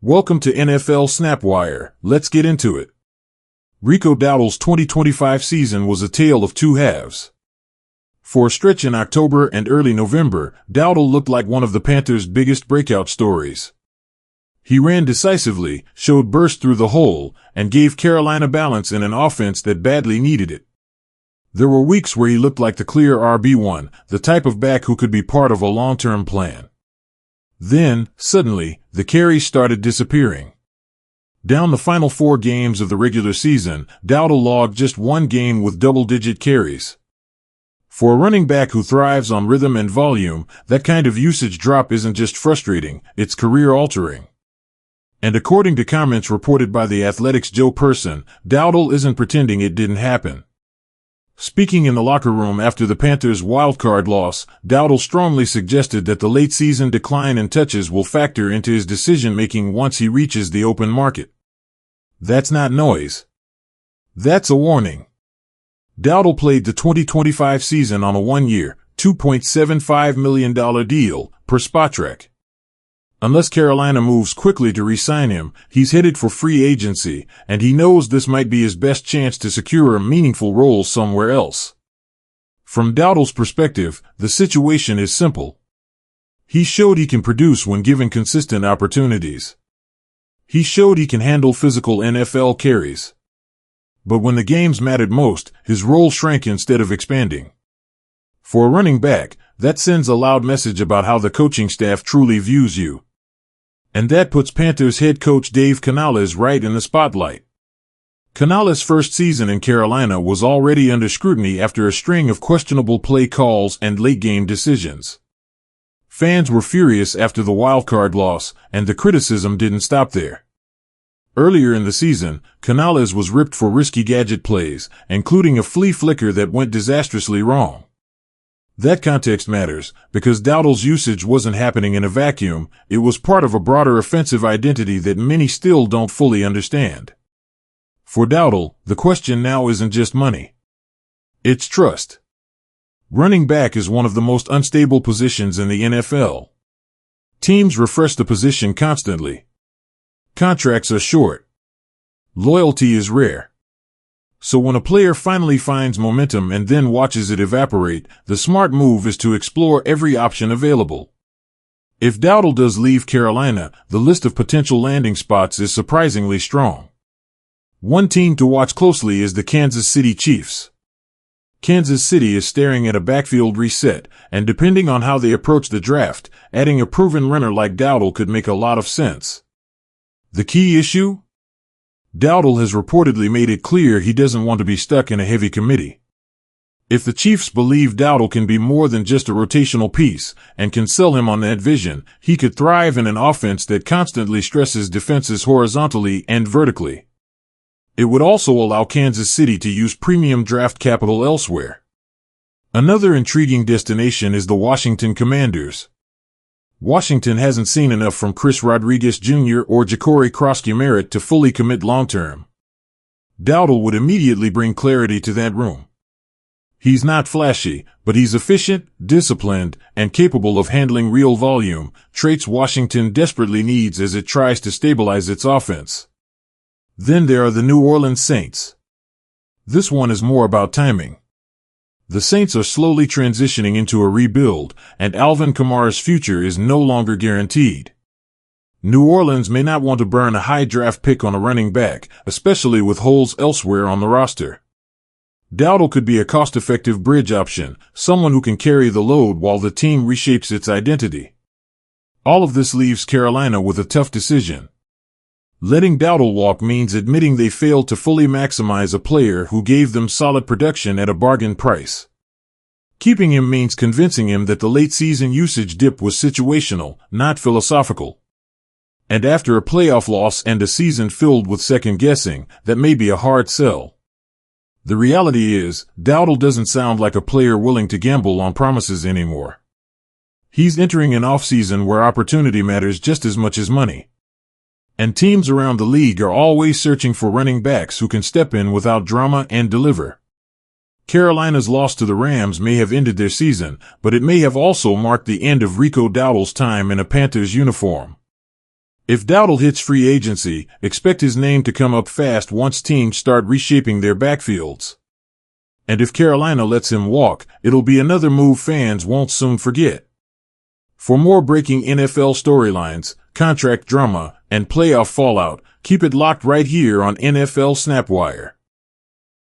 Welcome to NFL SnapWire. Let's get into it. Rico Dowdle's 2025 season was a tale of two halves. For a stretch in October and early November, Dowdle looked like one of the Panthers' biggest breakout stories. He ran decisively, showed burst through the hole, and gave Carolina balance in an offense that badly needed it. There were weeks where he looked like the clear RB1, the type of back who could be part of a long-term plan. Then, suddenly, the carries started disappearing. Down the final 4 games of the regular season, Dowdle logged just one game with double-digit carries. For a running back who thrives on rhythm and volume, that kind of usage drop isn't just frustrating, it's career-altering. And according to comments reported by The Athletic's Joe Person, Dowdle isn't pretending it didn't happen. Speaking in the locker room after the Panthers' wildcard loss, Dowdle strongly suggested that the late-season decline in touches will factor into his decision-making once he reaches the open market. That's not noise. That's a warning. Dowdle played the 2025 season on a 1-year, $2.75 million deal, per Spotrac. Unless Carolina moves quickly to re-sign him, he's headed for free agency, and he knows this might be his best chance to secure a meaningful role somewhere else. From Dowdle's perspective, the situation is simple. He showed he can produce when given consistent opportunities. He showed he can handle physical NFL carries. But when the games mattered most, his role shrank instead of expanding. For a running back, that sends a loud message about how the coaching staff truly views you. And that puts Panthers head coach Dave Canales right in the spotlight. Canales' first season in Carolina was already under scrutiny after a string of questionable play calls and late-game decisions. Fans were furious after the wildcard loss, and the criticism didn't stop there. Earlier in the season, Canales was ripped for risky gadget plays, including a flea flicker that went disastrously wrong. That context matters, because Dowdle's usage wasn't happening in a vacuum, it was part of a broader offensive identity that many still don't fully understand. For Dowdle, the question now isn't just money. It's trust. Running back is one of the most unstable positions in the NFL. Teams refresh the position constantly. Contracts are short. Loyalty is rare. So when a player finally finds momentum and then watches it evaporate, the smart move is to explore every option available. If Dowdle does leave Carolina, the list of potential landing spots is surprisingly strong. One team to watch closely is the Kansas City Chiefs. Kansas City is staring at a backfield reset, and depending on how they approach the draft, adding a proven runner like Dowdle could make a lot of sense. The key issue? Dowdle has reportedly made it clear he doesn't want to be stuck in a heavy committee. If the Chiefs believe Dowdle can be more than just a rotational piece and can sell him on that vision, he could thrive in an offense that constantly stresses defenses horizontally and vertically. It would also allow Kansas City to use premium draft capital elsewhere. Another intriguing destination is the Washington Commanders. Washington hasn't seen enough from Chris Rodriguez Jr. or Ja'Cory Cross-Merritt to fully commit long-term. Dowdle would immediately bring clarity to that room. He's not flashy, but he's efficient, disciplined, and capable of handling real volume, traits Washington desperately needs as it tries to stabilize its offense. Then there are the New Orleans Saints. This one is more about timing. The Saints are slowly transitioning into a rebuild, and Alvin Kamara's future is no longer guaranteed. New Orleans may not want to burn a high draft pick on a running back, especially with holes elsewhere on the roster. Dowdle could be a cost-effective bridge option, someone who can carry the load while the team reshapes its identity. All of this leaves Carolina with a tough decision. Letting Dowdle walk means admitting they failed to fully maximize a player who gave them solid production at a bargain price. Keeping him means convincing him that the late-season usage dip was situational, not philosophical. And after a playoff loss and a season filled with second-guessing, that may be a hard sell. The reality is, Dowdle doesn't sound like a player willing to gamble on promises anymore. He's entering an off-season where opportunity matters just as much as money. And teams around the league are always searching for running backs who can step in without drama and deliver. Carolina's loss to the Rams may have ended their season, but it may have also marked the end of Rico Dowdle's time in a Panthers uniform. If Dowdle hits free agency, expect his name to come up fast once teams start reshaping their backfields. And if Carolina lets him walk, it'll be another move fans won't soon forget. For more breaking NFL storylines, contract drama, and playoff fallout, keep it locked right here on NFL SnapWire.